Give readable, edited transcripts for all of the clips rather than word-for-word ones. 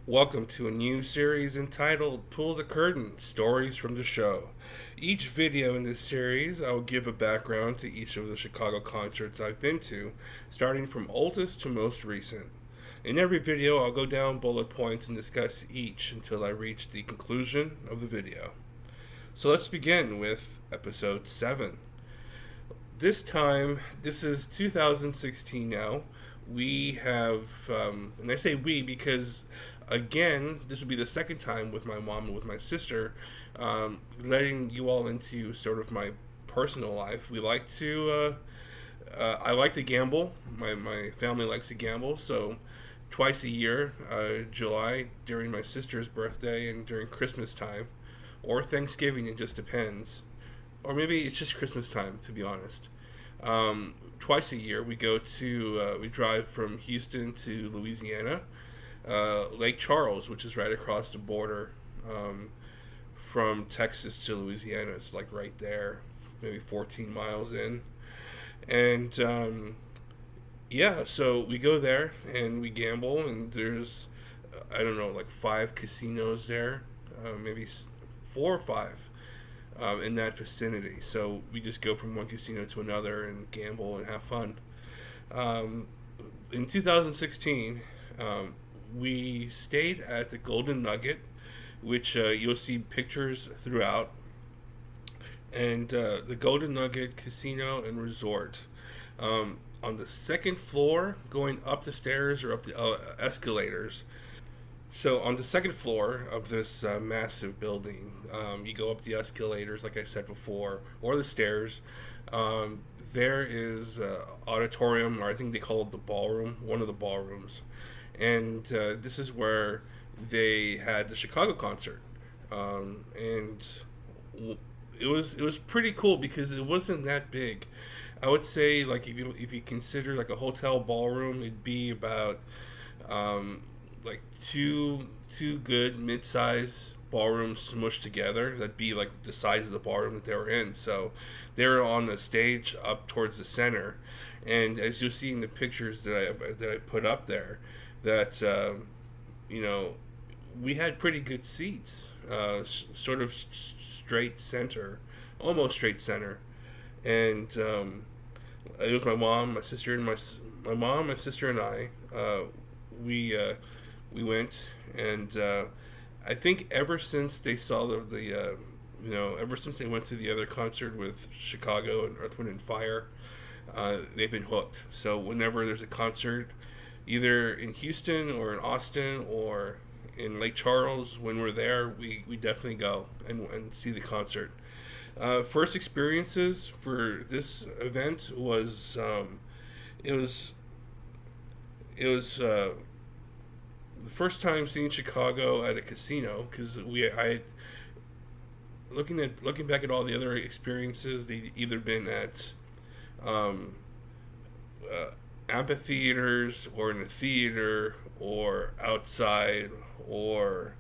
Welcome to a new series entitled Pull the Curtain Stories from the Show. Each video in this series, I will give a background to each of the Chicago concerts I've been to, starting from oldest to most recent. In every video, I'll go down bullet points and discuss each until I reach the conclusion of the video. So let's begin with episode 7. This is 2016 now. We have, and I say we because again, this will be the second time with my mom and with my sister, letting you all into sort of my personal life. I like to gamble. My family likes to gamble, so twice a year, July during my sister's birthday and during Christmas time, or Thanksgiving. It just depends, or maybe it's just Christmas time, to be honest. Twice a year, we drive from Houston to Louisiana, Lake Charles, which is right across the border from Texas to Louisiana. It's like right there, maybe 14 miles in. And yeah, so we go there and we gamble, and there's, I don't know, like 5 casinos there, maybe 4 or 5 in that vicinity. So we just go from one casino to another and gamble and have fun. Um, in 2016, we stayed at the Golden Nugget, which you'll see pictures throughout, and the Golden Nugget Casino and Resort. On the second floor, going up the stairs or up the escalators. So on the second floor of this massive building, you go up the escalators, like I said before, or the stairs. Um, there is auditorium, or I think they call it the ballroom, one of the ballrooms, and this is where they had the Chicago concert, and it was pretty cool because it wasn't that big. I would say, like, if you consider like a hotel ballroom, it'd be about um, like two good mid-size ballrooms smushed together. That'd be like the size of the ballroom that they were in. So they were on the stage up towards the center, and as you'll see in the pictures that I put up there, that you know we had pretty good seats, sort of straight center, almost straight center, and it was my mom, my sister, and my mom, my sister, and I. We we went, and I think ever since they saw ever since they went to the other concert with Chicago and Earth, Wind and Fire, they've been hooked. So whenever there's a concert, either in Houston or in Austin or in Lake Charles, when we're there, we definitely go and see the concert. First experiences for this event was it was it was the first time seeing Chicago at a casino because looking back at all the other experiences, they'd either been at um, uh, amphitheaters or in a theater or outside or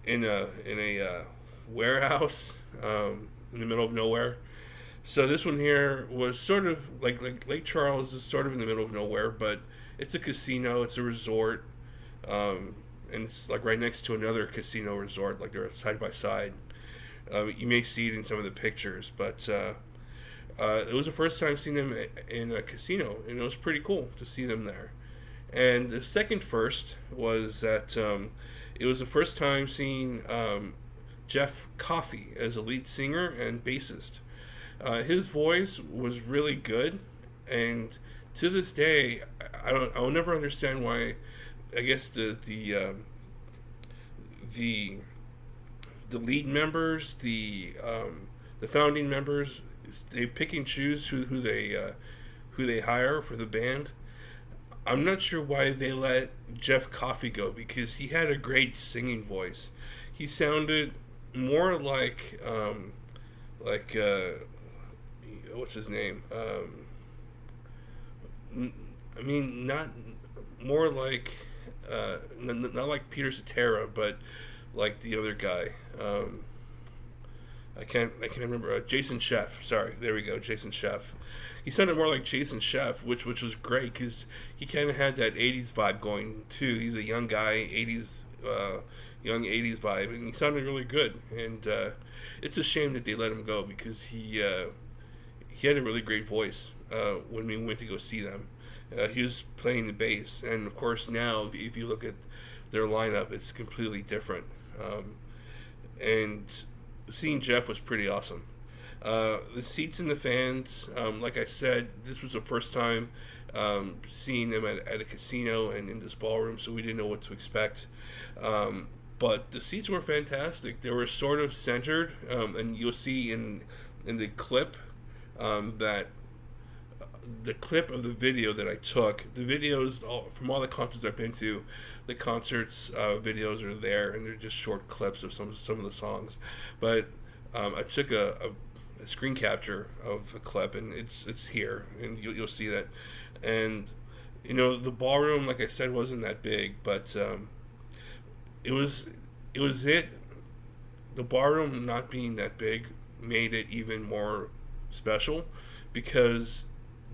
in a warehouse in the middle of nowhere. So this one here was sort of like Lake Charles is sort of in the middle of nowhere, but it's a casino, it's a resort, and it's like right next to another casino resort, like they're side by side. You may see it in some of the pictures, but it was the first time seeing them in a casino, and it was pretty cool to see them there. And the second first was that it was the first time seeing Jeff Coffey as a lead singer and bassist. His voice was really good, and to this day, I'll never understand why. I guess the the lead members, the founding members, they pick and choose who they hire for the band. I'm not sure why they let Jeff Coffey go because he had a great singing voice. He sounded more like what's his name? I mean, not more like not like Peter Cetera, but like the other guy. I can't remember. Jason Chef. Sorry, there we go. Jason Chef. he sounded more like Jason Chef, which was great because he kind of had that '80s vibe going too. He's a young guy, young '80s vibe, and he sounded really good. And it's a shame that they let him go because he had a really great voice when we went to go see them. He was playing the bass, and of course now if you look at their lineup, it's completely different. And seeing Jeff was pretty awesome. The seats and the fans, like I said, this was the first time seeing them at a casino and in this ballroom, so we didn't know what to expect. But the seats were fantastic. They were sort of centered, and you'll see in the clip that the clip of the video that I took. The videos from all the concerts I've been to, the concerts videos are there, and they're just short clips of some of the songs. But I took a screen capture of a clip, and it's here, and you'll see that. And the ballroom, like I said, wasn't that big, but it was it. The ballroom not being that big made it even more special because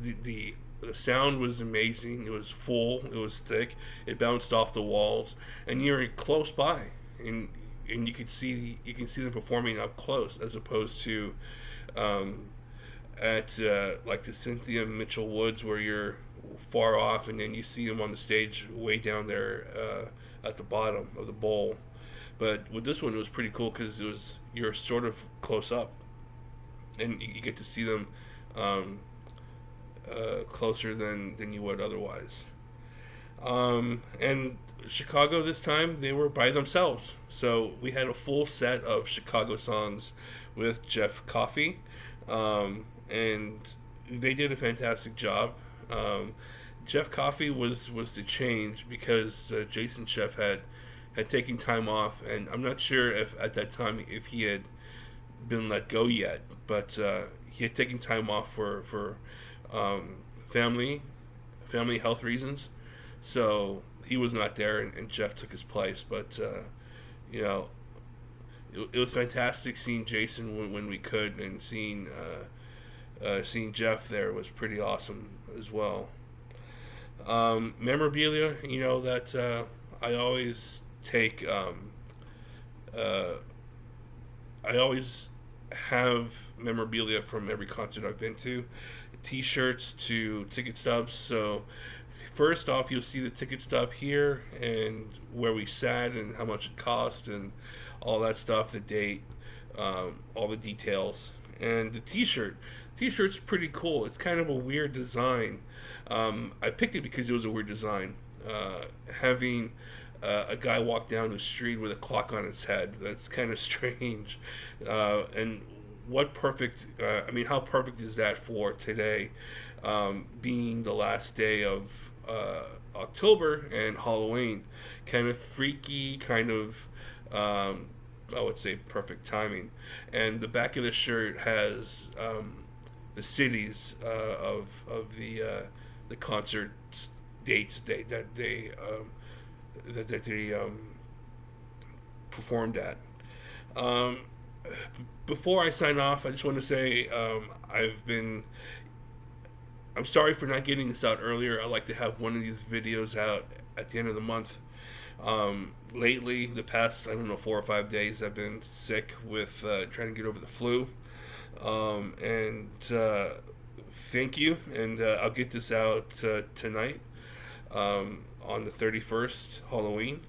the sound was amazing. It was full. It was thick. It bounced off the walls, and you're close by, and you can see them performing up close, as opposed to at like the Cynthia Mitchell Woods, where you're far off, and then you see them on the stage way down there at the bottom of the bowl. But with this one, it was pretty cool because you're sort of close up, and you get to see them closer than you would otherwise. And Chicago this time, they were by themselves. So we had a full set of Chicago songs with Jeff Coffey, and they did a fantastic job. Jeff Coffey was the change because Jason Chef had taken time off, and I'm not sure if at that time if he had been let go yet, but he had taken time off for family health reasons, so he was not there, and Jeff took his place. But it was fantastic seeing Jason when we could, and seeing Jeff there was pretty awesome as well. Memorabilia, that I always take. I always have memorabilia from every concert I've been to, T-shirts to ticket stubs. So first off, you'll see the ticket stub here and where we sat and how much it cost and all that stuff, the date, all the details. And the T-shirt's pretty cool. It's kind of a weird design. I picked it because it was a weird design. Having a guy walk down the street with a clock on his head, that's kind of strange. And how perfect is that for today, being the last day of October and Halloween? Kind of freaky, kind of, I would say perfect timing. And the back of the shirt has the cities of the concert dates that they performed at. Before I sign off, I just want to say I'm sorry for not getting this out earlier. I like to have one of these videos out at the end of the month. Lately, the past, 4 or 5 days, I've been sick with trying to get over the flu. And thank you, and I'll get this out tonight on the 31st, Halloween,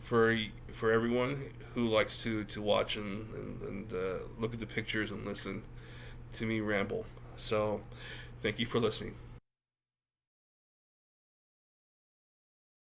for everyone who likes to watch and look at the pictures and listen to me ramble. So, thank you for listening.